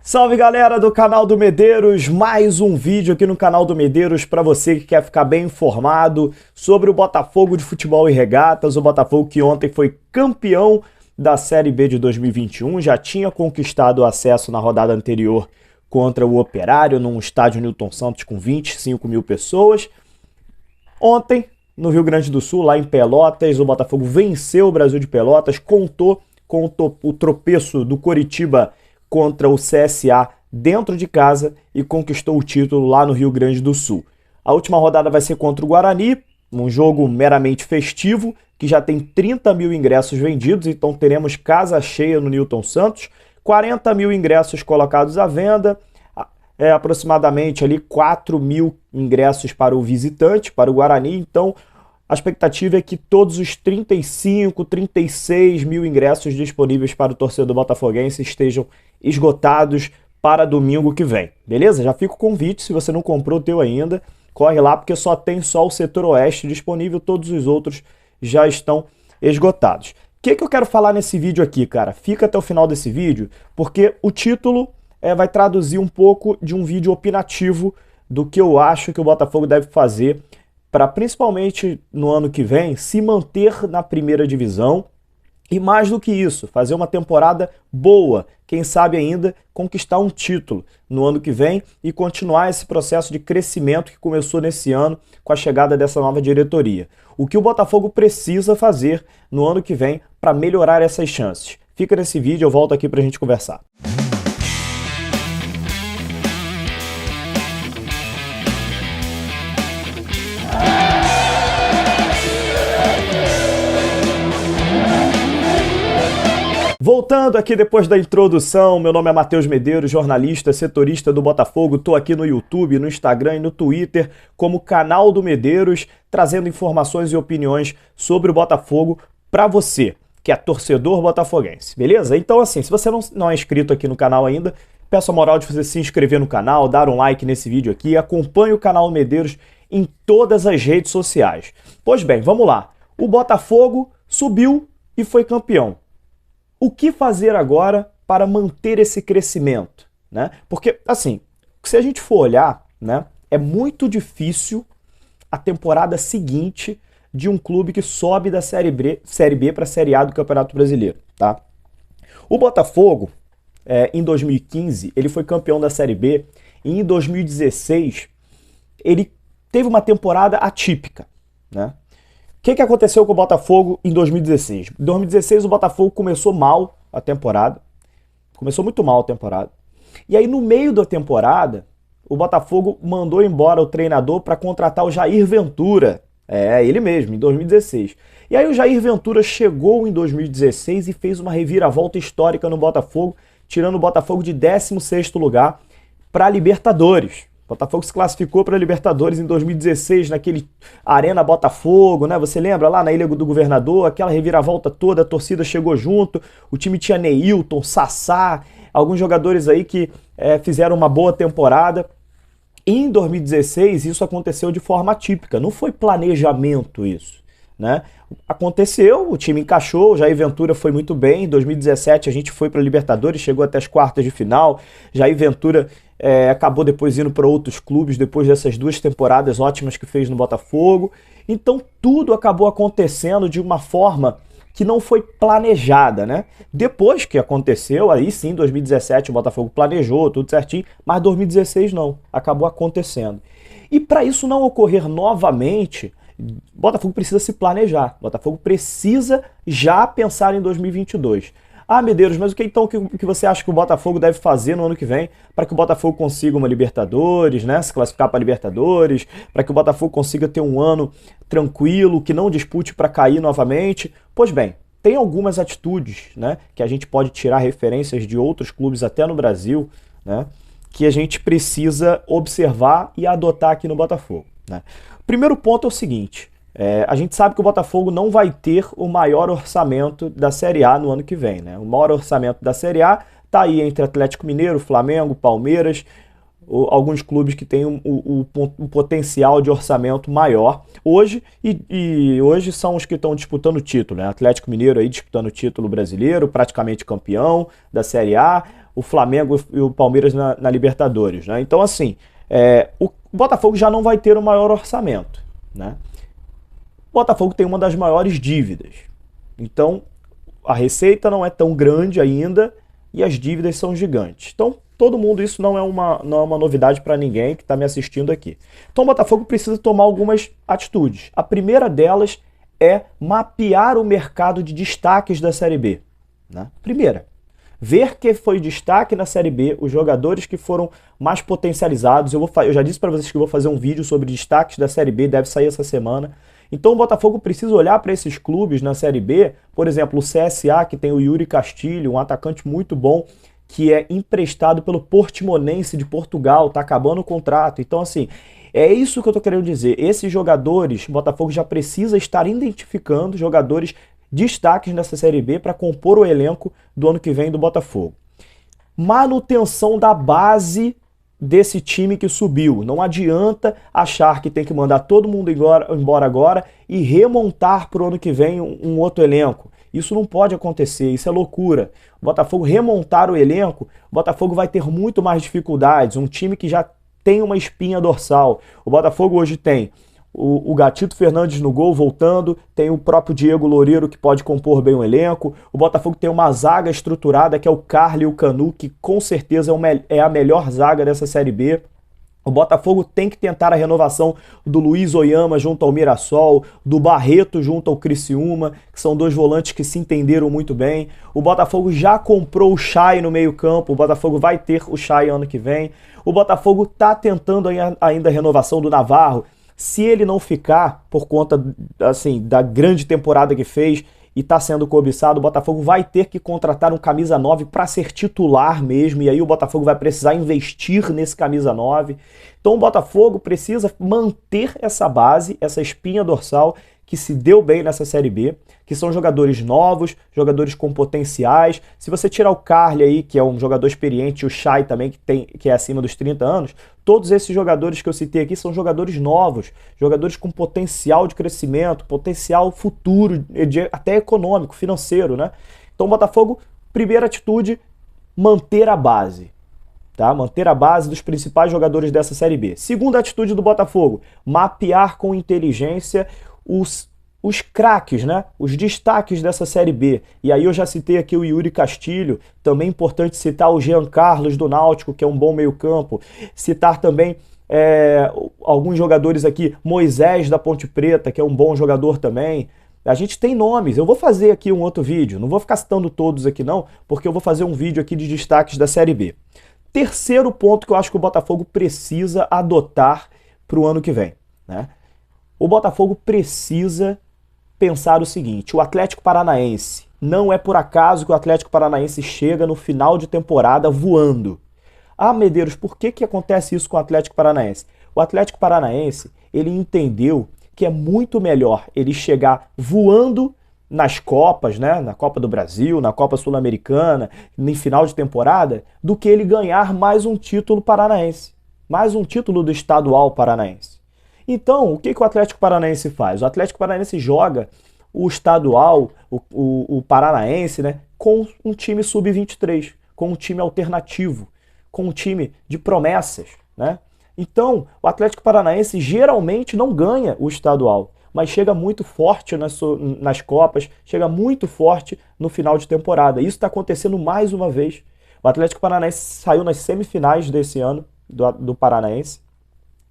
Salve galera do canal do Medeiros, mais um vídeo aqui no canal do Medeiros para você que quer ficar bem informado sobre o Botafogo de Futebol e Regatas, o Botafogo que ontem foi campeão da Série B de 2021, já tinha conquistado o acesso na rodada anterior contra o Operário, num estádio Newton Santos com 25 mil pessoas. Ontem, no Rio Grande do Sul, lá em Pelotas, o Botafogo venceu o Brasil de Pelotas, contou com o tropeço do Coritiba contra o CSA dentro de casa e conquistou o título lá no Rio Grande do Sul. A última rodada vai ser contra o Guarani, um jogo meramente festivo, que já tem 30 mil ingressos vendidos, então teremos casa cheia no Newton Santos, 40 mil ingressos colocados à venda, aproximadamente ali 4 mil ingressos para o visitante, para o Guarani, então a expectativa é que todos os 35, 36 mil ingressos disponíveis para o torcedor botafoguense estejam esgotados para domingo que vem, beleza? Já fica o convite, se você não comprou o teu ainda, corre lá porque só o setor oeste disponível, todos os outros já estão esgotados. O que eu quero falar nesse vídeo aqui, cara? Fica até o final desse vídeo, porque o título vai traduzir um pouco de um vídeo opinativo do que eu acho que o Botafogo deve fazer para, principalmente no ano que vem, se manter na primeira divisão e, mais do que isso, fazer uma temporada boa, quem sabe ainda conquistar um título no ano que vem e continuar esse processo de crescimento que começou nesse ano com a chegada dessa nova diretoria. O que o Botafogo precisa fazer no ano que vem para melhorar essas chances? Fica nesse vídeo, eu volto aqui para a gente conversar. Voltando aqui depois da introdução, meu nome é Matheus Medeiros, jornalista, setorista do Botafogo, estou aqui no YouTube, no Instagram e no Twitter como Canal do Medeiros, trazendo informações e opiniões sobre o Botafogo para você, que é torcedor botafoguense, beleza? Então assim, se você não é inscrito aqui no canal ainda, peço a moral de você se inscrever no canal, dar um like nesse vídeo aqui, acompanhe o Canal Medeiros em todas as redes sociais. Pois bem, vamos lá, o Botafogo subiu e foi campeão. O que fazer agora para manter esse crescimento, né? Porque, assim, se a gente for olhar, né, é muito difícil a temporada seguinte de um clube que sobe da Série B para a Série A do Campeonato Brasileiro, tá? O Botafogo, em 2015, ele foi campeão da Série B e em 2016 ele teve uma temporada atípica, né? O que aconteceu com o Botafogo em 2016? Em 2016 o Botafogo começou mal a temporada, começou muito mal a temporada, e aí no meio da temporada o Botafogo mandou embora o treinador para contratar o Jair Ventura, ele mesmo, em 2016. E aí o Jair Ventura chegou em 2016 e fez uma reviravolta histórica no Botafogo, tirando o Botafogo de 16º lugar para a Libertadores. O Botafogo se classificou para a Libertadores em 2016, naquele Arena Botafogo, né? Você lembra lá na Ilha do Governador, aquela reviravolta toda, a torcida chegou junto, o time tinha Neilton, Sassá, alguns jogadores aí que fizeram uma boa temporada. Em 2016 isso aconteceu de forma atípica, não foi planejamento isso, né? Aconteceu, o time encaixou, o Jair Ventura foi muito bem, em 2017 a gente foi para a Libertadores, chegou até as quartas de final, Jair Ventura acabou depois indo para outros clubes, depois dessas duas temporadas ótimas que fez no Botafogo, então tudo acabou acontecendo de uma forma que não foi planejada, né? Depois que aconteceu, aí sim, 2017 o Botafogo planejou, tudo certinho, mas 2016 não, acabou acontecendo. E para isso não ocorrer novamente, o Botafogo precisa se planejar, o Botafogo precisa já pensar em 2022. Ah, Medeiros, mas o que então que você acha que o Botafogo deve fazer no ano que vem para que o Botafogo consiga uma Libertadores, né? Se classificar para a Libertadores, para que o Botafogo consiga ter um ano tranquilo, que não dispute para cair novamente? Pois bem, tem algumas atitudes, né, que a gente pode tirar referências de outros clubes até no Brasil, né, que a gente precisa observar e adotar aqui no Botafogo, né? O primeiro ponto é o seguinte. A gente sabe que o Botafogo não vai ter o maior orçamento da Série A no ano que vem, né? O maior orçamento da Série A está aí entre Atlético Mineiro, Flamengo, Palmeiras, alguns clubes que têm um potencial de orçamento maior hoje, e hoje são os que estão disputando o título, né? Atlético Mineiro aí disputando o título brasileiro, praticamente campeão da Série A, o Flamengo e o Palmeiras na Libertadores, né? Então, assim, o Botafogo já não vai ter o maior orçamento, né? O Botafogo tem uma das maiores dívidas. Então, a receita não é tão grande ainda e as dívidas são gigantes. Então, todo mundo, isso não é uma novidade para ninguém que está me assistindo aqui. Então, o Botafogo precisa tomar algumas atitudes. A primeira delas é mapear o mercado de destaques da Série B, né? Primeira, ver que foi destaque na Série B, os jogadores que foram mais potencializados. Eu já disse para vocês que eu vou fazer um vídeo sobre destaques da Série B, deve sair essa semana. Então o Botafogo precisa olhar para esses clubes na Série B, por exemplo, o CSA, que tem o Yuri Castilho, um atacante muito bom, que é emprestado pelo Portimonense de Portugal, tá acabando o contrato. Então, assim, é isso que eu tô querendo dizer. Esses jogadores, o Botafogo já precisa estar identificando jogadores destaques nessa Série B para compor o elenco do ano que vem do Botafogo. Manutenção da base desse time que subiu. Não adianta achar que tem que mandar todo mundo embora agora e remontar para o ano que vem um outro elenco. Isso não pode acontecer, isso é loucura. O Botafogo remontar o elenco, o Botafogo vai ter muito mais dificuldades. Um time que já tem uma espinha dorsal. O Botafogo hoje tem o Gatito Fernandes no gol voltando, tem o próprio Diego Loureiro que pode compor bem o elenco, o Botafogo tem uma zaga estruturada que é o Carly e o Canu, que com certeza é a melhor zaga dessa Série B. O Botafogo tem que tentar a renovação do Luiz Oyama junto ao Mirassol, do Barreto junto ao Criciúma, que são dois volantes que se entenderam muito bem. O Botafogo já comprou o Chay no meio-campo, o Botafogo vai ter o Chay ano que vem. O Botafogo está tentando ainda a renovação do Navarro. Se ele não ficar, por conta assim, da grande temporada que fez e está sendo cobiçado, o Botafogo vai ter que contratar um camisa 9 para ser titular mesmo, e aí o Botafogo vai precisar investir nesse camisa 9. Então o Botafogo precisa manter essa base, essa espinha dorsal que se deu bem nessa Série B, que são jogadores novos, jogadores com potenciais. Se você tirar o Carly aí, que é um jogador experiente, e o Chay também, que é acima dos 30 anos, todos esses jogadores que eu citei aqui são jogadores novos, jogadores com potencial de crescimento, potencial futuro, até econômico, financeiro, né? Então o Botafogo, primeira atitude, manter a base. Tá? Manter a base dos principais jogadores dessa Série B. Segunda atitude do Botafogo, mapear com inteligência os craques, né? Os destaques dessa Série B. E aí eu já citei aqui o Yuri Castilho, também é importante citar o Jean Carlos do Náutico, que é um bom meio-campo. Citar também alguns jogadores aqui, Moisés da Ponte Preta, que é um bom jogador também. A gente tem nomes, eu vou fazer aqui um outro vídeo, não vou ficar citando todos aqui não, porque eu vou fazer um vídeo aqui de destaques da Série B. Terceiro ponto que eu acho que o Botafogo precisa adotar para o ano que vem, né? O Botafogo precisa pensar o seguinte: o Atlético Paranaense, não é por acaso que o Atlético Paranaense chega no final de temporada voando. Ah, Medeiros, por que acontece isso com o Atlético Paranaense? O Atlético Paranaense, ele entendeu que é muito melhor ele chegar voando nas Copas, né? Na Copa do Brasil, na Copa Sul-Americana, no final de temporada, do que ele ganhar mais um título paranaense, mais um título do estadual paranaense. Então, o que o Atlético Paranaense faz? O Atlético Paranaense joga o estadual, o paranaense, né, com um time sub-23, com um time alternativo, com um time de promessas, né? Então, o Atlético Paranaense geralmente não ganha o estadual, mas chega muito forte nas Copas, chega muito forte no final de temporada. Isso está acontecendo mais uma vez. O Atlético Paranaense saiu nas semifinais desse ano do Paranaense,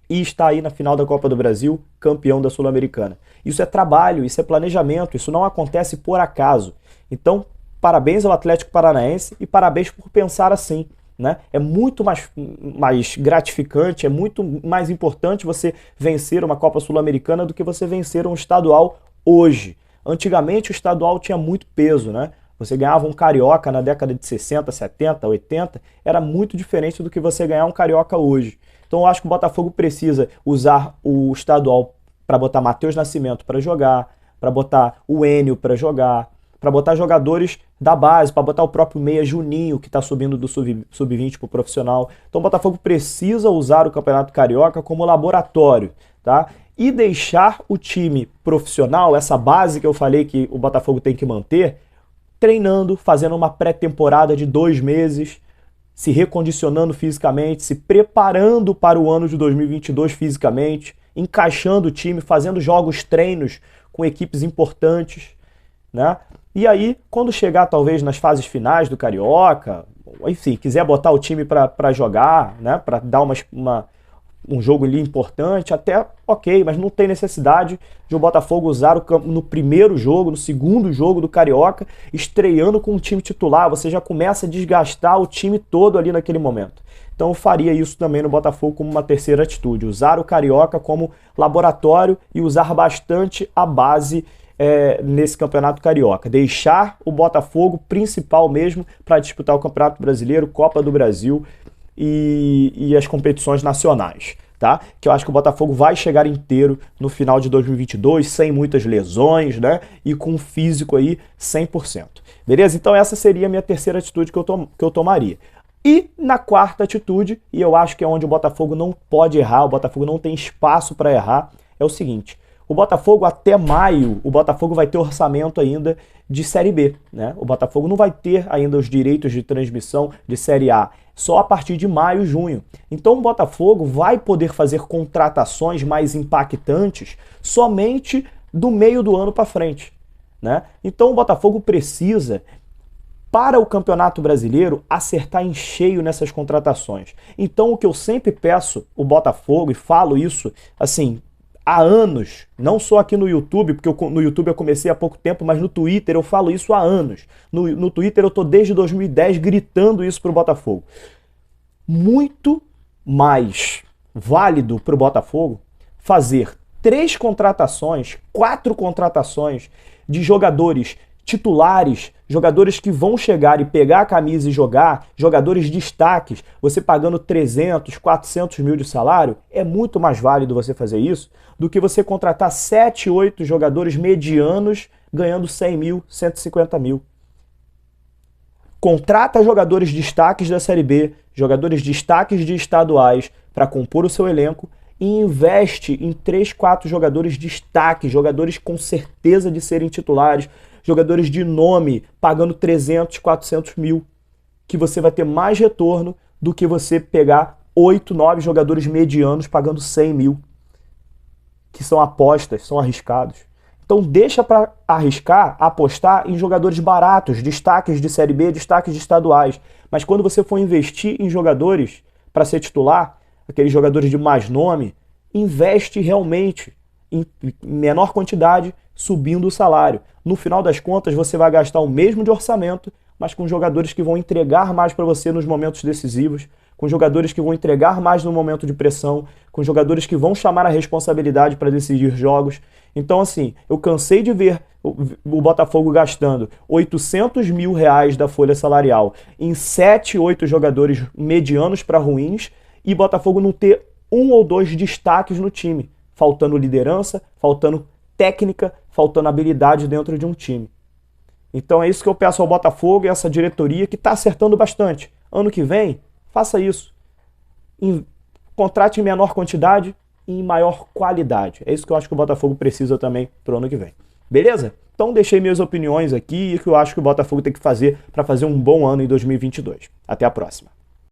e está aí na final da Copa do Brasil, campeão da Sul-Americana. Isso é trabalho, isso é planejamento, isso não acontece por acaso. Então, parabéns ao Atlético Paranaense e parabéns por pensar assim, né? É muito mais gratificante, é muito mais importante você vencer uma Copa Sul-Americana do que você vencer um estadual hoje. Antigamente o estadual tinha muito peso, né? Você ganhava um carioca na década de 60, 70, 80, era muito diferente do que você ganhar um carioca hoje. Então eu acho que o Botafogo precisa usar o estadual para botar Matheus Nascimento para jogar, para botar o Enio para jogar, para botar jogadores da base, para botar o próprio Meia Juninho, que está subindo do sub-20 para o profissional. Então o Botafogo precisa usar o Campeonato Carioca como laboratório, tá? E deixar o time profissional, essa base que eu falei que o Botafogo tem que manter, treinando, fazendo uma pré-temporada de 2 meses, se recondicionando fisicamente, se preparando para o ano de 2022 fisicamente, encaixando o time, fazendo jogos, treinos com equipes importantes, né? E aí, quando chegar talvez nas fases finais do Carioca, enfim, quiser botar o time para jogar, né? Para dar um jogo ali importante, até ok, mas não tem necessidade de o Botafogo usar o campo no primeiro jogo, no segundo jogo do Carioca, estreando com o time titular. Você já começa a desgastar o time todo ali naquele momento. Então eu faria isso também no Botafogo como uma terceira atitude, usar o Carioca como laboratório e usar bastante a base nesse Campeonato Carioca. Deixar o Botafogo principal mesmo para disputar o Campeonato Brasileiro, Copa do Brasil e as competições nacionais, tá? Que eu acho que o Botafogo vai chegar inteiro no final de 2022, sem muitas lesões, né? E com um físico aí 100%. Beleza? Então essa seria a minha terceira atitude que eu tomaria. E na quarta atitude, e eu acho que é onde o Botafogo não pode errar, o Botafogo não tem espaço para errar, é o seguinte: o Botafogo até maio, o Botafogo vai ter orçamento ainda de Série B, né? O Botafogo não vai ter ainda os direitos de transmissão de Série A, só a partir de maio, junho. Então o Botafogo vai poder fazer contratações mais impactantes somente do meio do ano para frente, né? Então o Botafogo precisa, para o Campeonato Brasileiro, acertar em cheio nessas contratações. Então o que eu sempre peço o Botafogo, e falo isso assim há anos, não só aqui no YouTube, porque no YouTube eu comecei há pouco tempo, mas no Twitter eu falo isso há anos. No Twitter eu tô desde 2010 gritando isso pro Botafogo. Muito mais válido pro Botafogo fazer 3 contratações, 4 contratações de jogadores titulares, jogadores que vão chegar e pegar a camisa e jogar, jogadores destaques, você pagando 300, 400 mil de salário, é muito mais válido você fazer isso do que você contratar 7, 8 jogadores medianos ganhando 100 mil, 150 mil. Contrata jogadores destaques da Série B, jogadores destaques de estaduais para compor o seu elenco e investe em 3, 4 jogadores destaques, jogadores com certeza de serem titulares, jogadores de nome, pagando 300, 400 mil, que você vai ter mais retorno do que você pegar 8, 9 jogadores medianos pagando 100 mil, que são apostas, são arriscados. Então deixa para arriscar, apostar em jogadores baratos, destaques de Série B, destaques de estaduais. Mas quando você for investir em jogadores para ser titular, aqueles jogadores de mais nome, investe realmente em menor quantidade, subindo o salário. No final das contas, você vai gastar o mesmo de orçamento, mas com jogadores que vão entregar mais para você nos momentos decisivos, com jogadores que vão entregar mais no momento de pressão, com jogadores que vão chamar a responsabilidade para decidir jogos. Então, assim, eu cansei de ver o Botafogo gastando 800 mil reais da folha salarial em 7, 8 jogadores medianos para ruins e Botafogo não ter 1 ou 2 destaques no time, faltando liderança, faltando técnica, faltando habilidade dentro de um time. Então é isso que eu peço ao Botafogo e essa diretoria que está acertando bastante. Ano que vem, faça isso. Contrate em menor quantidade e em maior qualidade. É isso que eu acho que o Botafogo precisa também para o ano que vem. Beleza? Então deixei minhas opiniões aqui e o que eu acho que o Botafogo tem que fazer para fazer um bom ano em 2022. Até a próxima.